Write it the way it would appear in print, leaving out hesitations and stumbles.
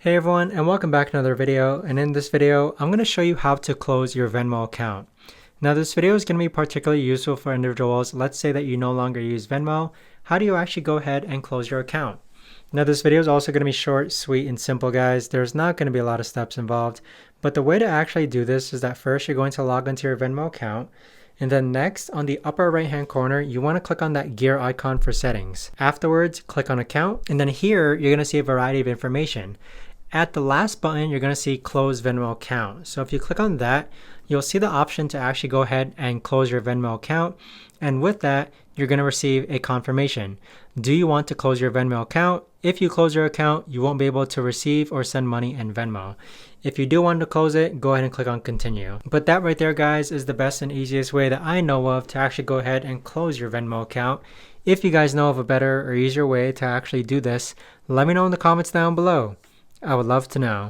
Hey everyone, and welcome back to another video. And in this video, I'm going to show you how to close your Venmo account. Now this video is going to be particularly useful for individuals. Let's say that you no longer use Venmo. How do you actually go ahead and close your account? Now this video is also going to be short, sweet, and simple, guys. There's not going to be a lot of steps involved. But the way to actually do this is that first you're going to log into your Venmo account. And then next, on the upper right hand corner, you want to click on that gear icon for settings. Afterwards, click on account. And then here, you're going to see a variety of information. At the last button, you're going to see close Venmo account. So if you click on that, you'll see the option to actually go ahead and close your Venmo account. And with that, you're going to receive a confirmation. Do you want to close your Venmo account? If you close your account, you won't be able to receive or send money in Venmo. If you do want to close it, go ahead and click on continue. But that right there, guys, is the best and easiest way that I know of to actually go ahead and close your Venmo account. If you guys know of a better or easier way to actually do this, let me know in the comments down below. I would love to know.